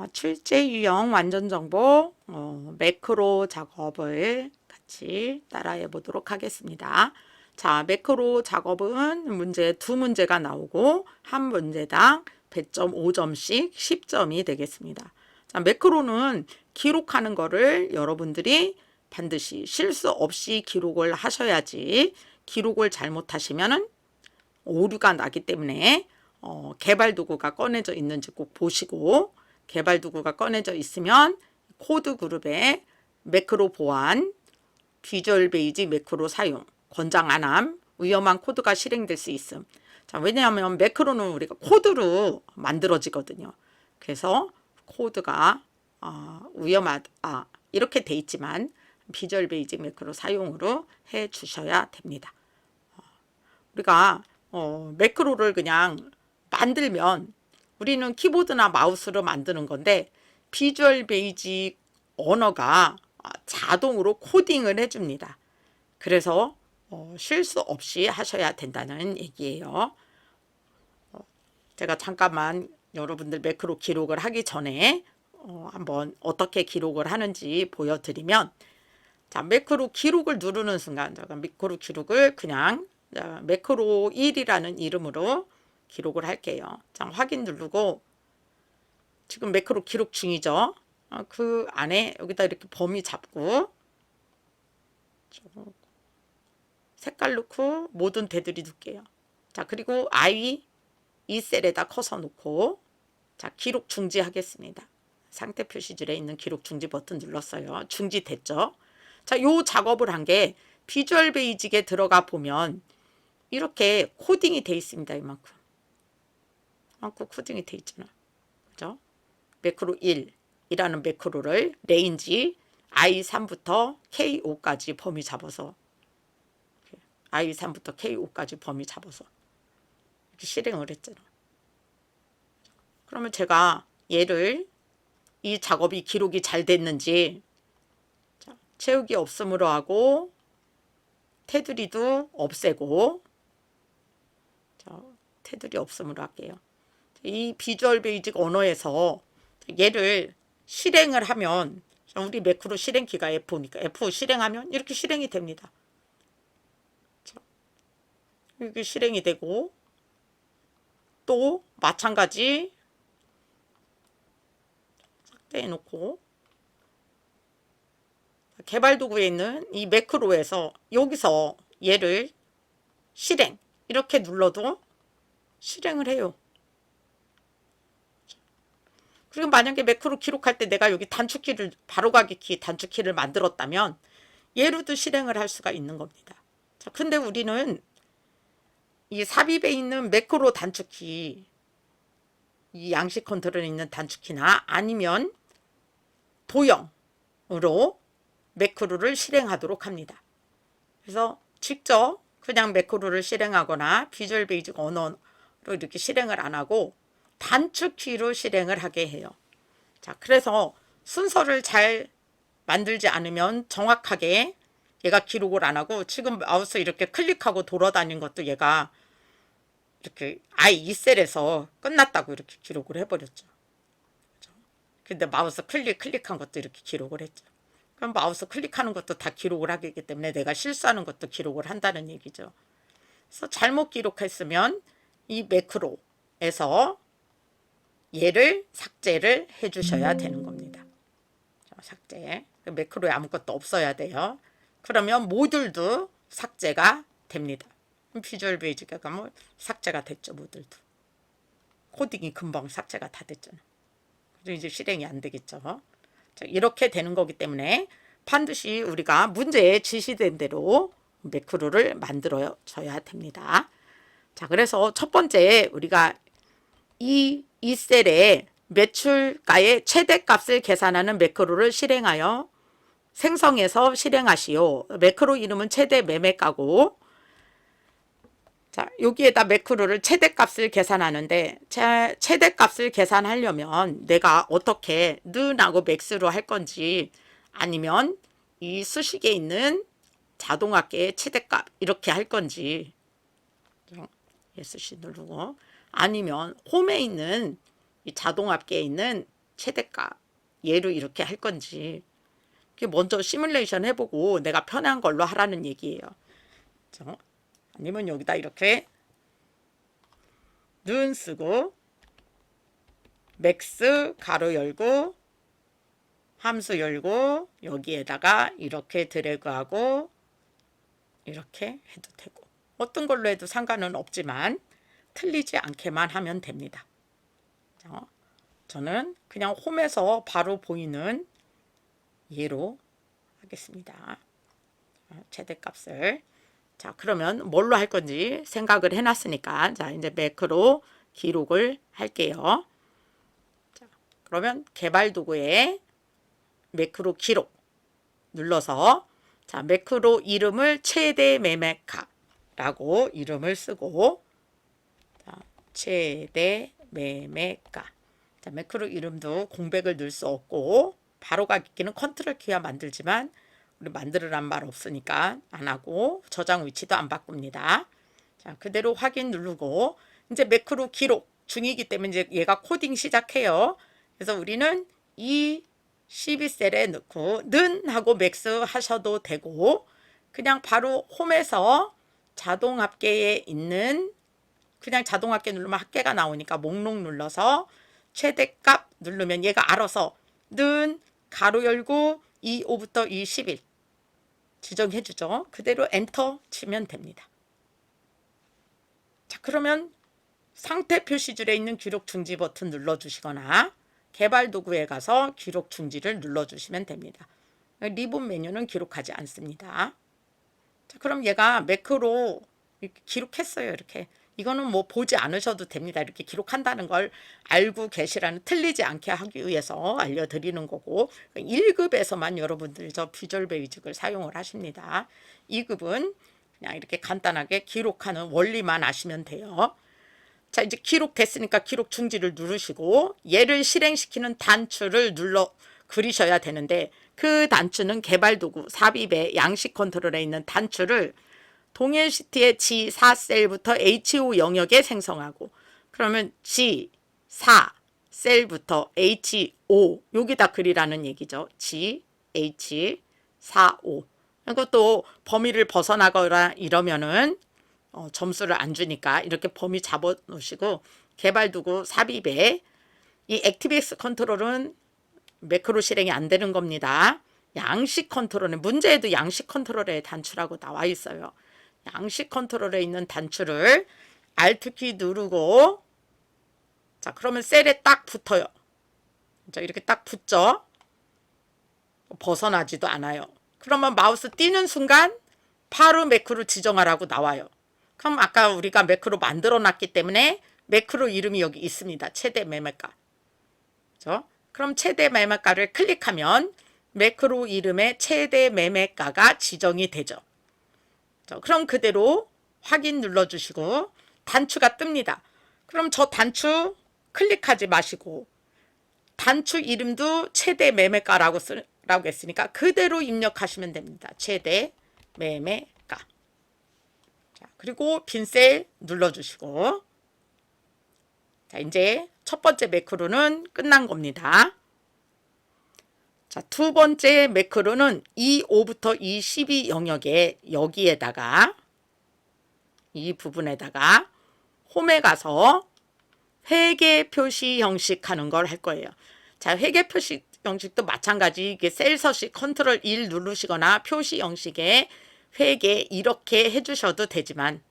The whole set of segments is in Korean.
출제 유형 완전 정보 매크로 작업을 같이 따라해 보도록 하겠습니다. 자, 매크로 작업은 문제 두 문제가 나오고 한 문제당 100.5점씩 10점이 되겠습니다. 자, 매크로는 기록하는 거를 여러분들이 반드시 실수 없이 기록을 하셔야지 기록을 잘못하시면은 오류가 나기 때문에 개발 도구가 꺼내져 있는지 꼭 보시고, 개발 도구가 꺼내져 있으면 코드 그룹에 매크로 보안, 비주얼 베이직 매크로 사용, 권장 안함, 위험한 코드가 실행될 수 있음. 자, 왜냐하면 매크로는 우리가 코드로 만들어지거든요. 그래서 코드가 위험하다 이렇게 돼 있지만 비주얼 베이직 매크로 사용으로 해 주셔야 됩니다. 우리가 매크로를 그냥 만들면 우리는 키보드나 마우스로 만드는 건데 비주얼 베이직 언어가 자동으로 코딩을 해줍니다. 그래서 실수 없이 하셔야 된다는 얘기예요. 제가 잠깐만 여러분들 매크로 기록을 하기 전에 한번 어떻게 기록을 하는지 보여드리면, 자, 매크로 기록을 누르는 순간 제가 매크로 기록을 그냥 매크로 1이라는 이름으로 기록을 할게요. 자, 확인 누르고 지금 매크로 기록 중이죠. 그 안에 여기다 이렇게 범위 잡고 색깔 넣고 모든 테두리 둘게요. 자, 그리고 I 이 셀에다 커서 놓고 자, 기록 중지하겠습니다. 상태 표시줄에 있는 기록 중지 버튼 눌렀어요. 중지됐죠. 자, 요 작업을 한 게 비주얼 베이직에 들어가 보면 이렇게 코딩이 돼 있습니다. 이만큼 코딩이 돼 있잖아. 그죠? 매크로 1이라는 매크로를 레인지 I3부터 K5까지 범위 잡아서 I3부터 K5까지 범위 잡아서 이렇게 실행을 했잖아. 그러면 제가 얘를 이 작업이 기록이 잘 됐는지 자, 채우기 없음으로 하고 테두리도 없애고 자, 테두리 없음으로 할게요. 이 비주얼 베이직 언어에서 얘를 실행을 하면 우리 매크로 실행키가 F니까 F 실행하면 이렇게 실행이 됩니다. 자, 이렇게 실행이 되고 또 마찬가지 삭제해놓고 개발 도구에 있는 이 매크로에서 여기서 얘를 실행 이렇게 눌러도 실행을 해요. 그리고 만약에 매크로 기록할 때 내가 여기 단축키를 바로가기 키 단축키를 만들었다면 얘로도 실행을 할 수가 있는 겁니다. 자, 근데 우리는 이 삽입에 있는 매크로 단축키, 이 양식 컨트롤에 있는 단축키나 아니면 도형으로 매크로를 실행하도록 합니다. 그래서 직접 그냥 매크로를 실행하거나 비주얼 베이직 언어로 이렇게 실행을 안 하고 단축키로 실행을 하게 해요. 자, 그래서 순서를 잘 만들지 않으면 정확하게 얘가 기록을 안 하고 지금 마우스 이렇게 클릭하고 돌아다닌 것도 얘가 이렇게 I 2셀에서 끝났다고 이렇게 기록을 해버렸죠. 그렇죠? 근데 마우스 클릭한 것도 이렇게 기록을 했죠. 그럼 마우스 클릭하는 것도 다 기록을 하기 때문에 내가 실수하는 것도 기록을 한다는 얘기죠. 그래서 잘못 기록했으면 이 매크로에서 얘를 삭제를 해주셔야 되는 겁니다. 삭제. 매크로에 아무것도 없어야 돼요. 그러면 모듈도 삭제가 됩니다. 비주얼 베이직가 뭐 삭제가 됐죠. 모듈도. 코딩이 금방 삭제가 다 됐잖아. 그래서 이제 실행이 안 되겠죠. 자, 이렇게 되는 거기 때문에 반드시 우리가 문제에 지시된 대로 매크로를 만들어줘야 됩니다. 자, 그래서 첫 번째 우리가 이 셀에 매출가의 최대값을 계산하는 매크로를 실행하여 생성해서 실행하시오. 매크로 이름은 최대 매매가고, 자, 여기에다 매크로를 최대값을 계산하는데 최대값을 계산하려면 내가 어떻게 는하고 맥스로 할 건지 아니면 이 수식에 있는 자동합계의 최대값 이렇게 할 건지 SC 누르고 아니면 홈에 있는 이 자동합계에 있는 최대값 얘로 이렇게 할 건지 먼저 시뮬레이션 해보고 내가 편한 걸로 하라는 얘기예요. 그렇죠? 아니면 여기다 이렇게 눈 쓰고 맥스 가로 열고 함수 열고 여기에다가 이렇게 드래그하고 이렇게 해도 되고 어떤 걸로 해도 상관은 없지만 틀리지 않게만 하면 됩니다. 저는 그냥 홈에서 바로 보이는 얘로 하겠습니다. 최대값을. 자, 그러면 뭘로 할 건지 생각을 해놨으니까 자, 이제 매크로 기록을 할게요. 자, 그러면 개발 도구에 매크로 기록 눌러서 자, 매크로 이름을 최대 매매가라고 이름을 쓰고 자, 최대 매매가. 자, 매크로 이름도 공백을 넣을 수 없고 바로 가기는 컨트롤 키와 만들지만 우리 만들으란 말 없으니까 안 하고 저장 위치도 안 바꿉니다. 자, 그대로 확인 누르고 이제 매크로 기록 중이기 때문에 이제 얘가 코딩 시작해요. 그래서 우리는 이 12셀에 넣고 는 하고 맥스 하셔도 되고 그냥 바로 홈에서 자동 합계에 있는 그냥 자동 합계 누르면 합계가 나오니까 목록 눌러서 최대값 누르면 얘가 알아서 는 가로 열고 25부터 21 지정해 주죠. 그대로 엔터 치면 됩니다. 자, 그러면 상태 표시줄에 있는 기록 중지 버튼 눌러 주시거나 개발 도구에 가서 기록 중지를 눌러 주시면 됩니다. 리본 메뉴는 기록하지 않습니다. 자, 그럼 얘가 매크로 이렇게 기록했어요. 이렇게. 이거는 뭐 보지 않으셔도 됩니다. 이렇게 기록한다는 걸 알고 계시라는 틀리지 않게 하기 위해서 알려드리는 거고 1급에서만 여러분들이 저 비주얼 베이직을 사용을 하십니다. 2급은 그냥 이렇게 간단하게 기록하는 원리만 아시면 돼요. 자, 이제 기록됐으니까 기록 중지를 누르시고 얘를 실행시키는 단추를 눌러 그리셔야 되는데 그 단추는 개발 도구 삽입의 양식 컨트롤에 있는 단추를 동일 시트의 G4셀부터 H5 영역에 생성하고 그러면 G4 셀부터 H5 여기다 그리라는 얘기죠. GH45 이것도 범위를 벗어나거나 이러면은 점수를 안 주니까 이렇게 범위 잡아 놓으시고 개발 도구 삽입에 이 액티비엑스 컨트롤은 매크로 실행이 안 되는 겁니다. 양식 컨트롤은 문제에도 양식 컨트롤의 단추라고 나와 있어요. 양식 컨트롤에 있는 단추를 Alt키 누르고 자, 그러면 셀에 딱 붙어요. 자, 이렇게 딱 붙죠. 벗어나지도 않아요. 그러면 마우스 띄는 순간 바로 매크로 지정하라고 나와요. 그럼 아까 우리가 매크로 만들어 놨기 때문에 매크로 이름이 여기 있습니다. 최대 매매가. 그렇죠? 그럼 최대 매매가를 클릭하면 매크로 이름의 최대 매매가가 지정이 되죠. 그럼 그대로 확인 눌러주시고 단추가 뜹니다. 그럼 저 단추 클릭하지 마시고 단추 이름도 최대 매매가라고 라고 했으니까 그대로 입력하시면 됩니다. 최대 매매가. 자, 그리고 빈 셀 눌러주시고 자, 이제 첫 번째 매크로는 끝난 겁니다. 자, 두 번째 매크로는 E5부터 E12 영역에 여기에다가 이 부분에다가 홈에 가서 회계 표시 형식 하는 걸 할 거예요. 자, 회계 표시 형식도 마찬가지 이게 셀 서식 컨트롤 1 누르시거나 표시 형식에 회계 이렇게 해주셔도 되지만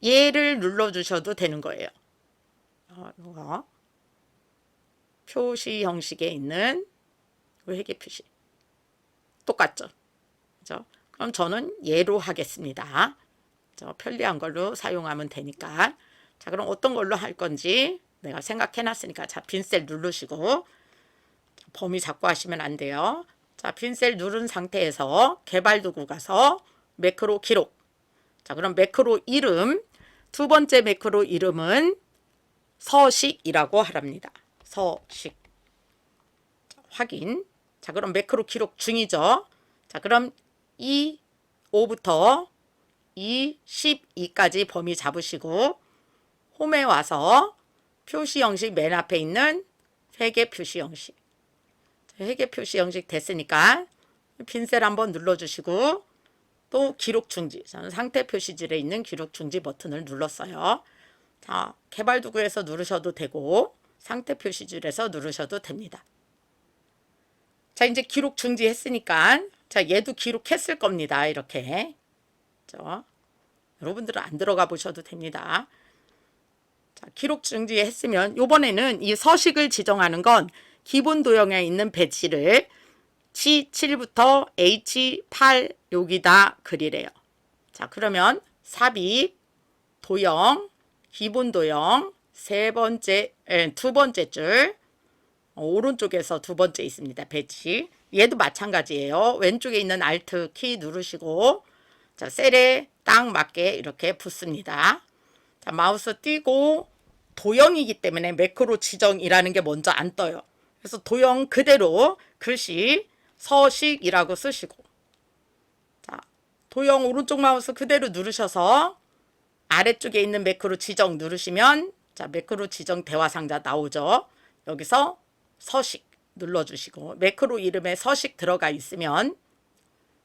얘를 눌러주셔도 되는 거예요. 이거. 표시 형식에 있는 회계 표시 똑같죠? 그죠? 그럼 저는 얘로 하겠습니다. 편리한 걸로 사용하면 되니까. 자, 그럼 어떤 걸로 할 건지 내가 생각해 놨으니까 자, 빈셀 누르시고 범위 잡고 하시면 안 돼요. 자, 빈셀 누른 상태에서 개발 도구 가서 매크로 기록. 자, 그럼 매크로 이름 두 번째 매크로 이름은 서식이라고 하랍니다. 서식. 자, 확인. 자, 그럼 매크로 기록 중이죠. 자, 그럼 이 5부터 이 12까지 범위 잡으시고 홈에 와서 표시 형식 맨 앞에 있는 회계 표시 형식. 회계 표시 형식 됐으니까 핀셀 한번 눌러주시고 또 기록 중지. 저는 상태 표시줄에 있는 기록 중지 버튼을 눌렀어요. 자, 개발 도구에서 누르셔도 되고 상태 표시줄에서 누르셔도 됩니다. 자, 이제 기록 중지했으니까 자, 얘도 기록했을 겁니다. 이렇게. 여러분들은 안 들어가 보셔도 됩니다. 자, 기록 중지했으면 이번에는 이 서식을 지정하는 건 기본 도형에 있는 배치를 G7부터 H8 여기다 그리래요. 자, 그러면 삽입, 도형, 기본 도형, 두 번째 줄, 오른쪽에서 두 번째 있습니다. 배치. 얘도 마찬가지예요. 왼쪽에 있는 Alt 키 누르시고 자, 셀에 딱 맞게 이렇게 붙습니다. 자, 마우스 띄고 도형이기 때문에 매크로 지정이라는 게 먼저 안 떠요. 그래서 도형 그대로 글씨 서식이라고 쓰시고 자, 도형 오른쪽 마우스 그대로 누르셔서 아래쪽에 있는 매크로 지정 누르시면 자, 매크로 지정 대화 상자 나오죠. 여기서 서식 눌러주시고 매크로 이름에 서식 들어가 있으면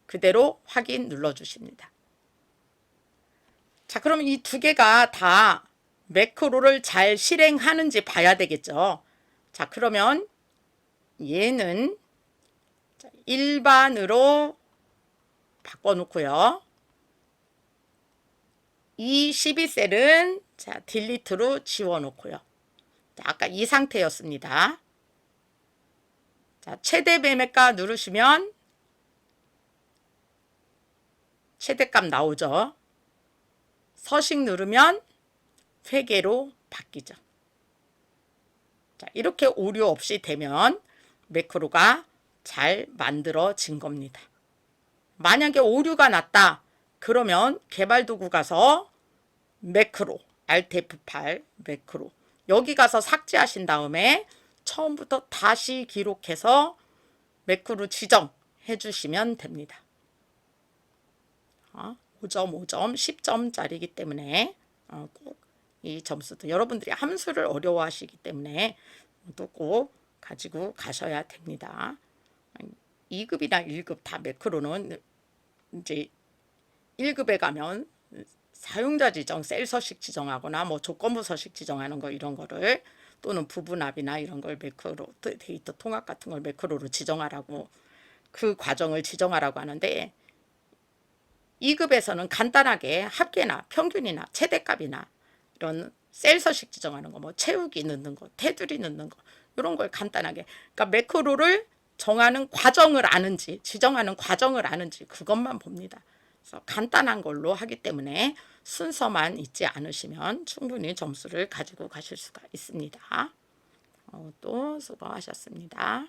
그대로 확인 눌러주십니다. 자, 그럼 이 두 개가 다 매크로를 잘 실행하는지 봐야 되겠죠. 자, 그러면 얘는 일반으로 바꿔놓고요. 이 12셀은 자, 딜리트로 지워놓고요. 자, 아까 이 상태였습니다. 자, 최대 매매가 누르시면 최대값 나오죠. 서식 누르면 회계로 바뀌죠. 자, 이렇게 오류 없이 되면 매크로가 잘 만들어진 겁니다. 만약에 오류가 났다 그러면 개발도구 가서 매크로 Alt F8 매크로 여기 가서 삭제하신 다음에 처음부터 다시 기록해서 매크로 지정해 주시면 됩니다. 5점, 5점, 10점짜리이기 때문에 꼭 이 점수도 여러분들이 함수를 어려워하시기 때문에 또 꼭 가지고 가셔야 됩니다. 2급이나 1급 다 매크로는 이제 1급에 가면 사용자 지정, 셀 서식 지정하거나 뭐 조건부 서식 지정하는 거 이런 거를 또는 부분합이나 이런 걸 매크로 데이터 통합 같은 걸 매크로로 지정하라고 그 과정을 지정하라고 하는데 2급에서는 간단하게 합계나 평균이나 최대값이나 이런 셀 서식 지정하는 거, 뭐 채우기 넣는 거, 테두리 넣는 거 이런 걸 간단하게 그러니까 매크로를 정하는 과정을 아는지 지정하는 과정을 아는지 그것만 봅니다. 그래서 간단한 걸로 하기 때문에 순서만 잊지 않으시면 충분히 점수를 가지고 가실 수가 있습니다. 또 수고하셨습니다.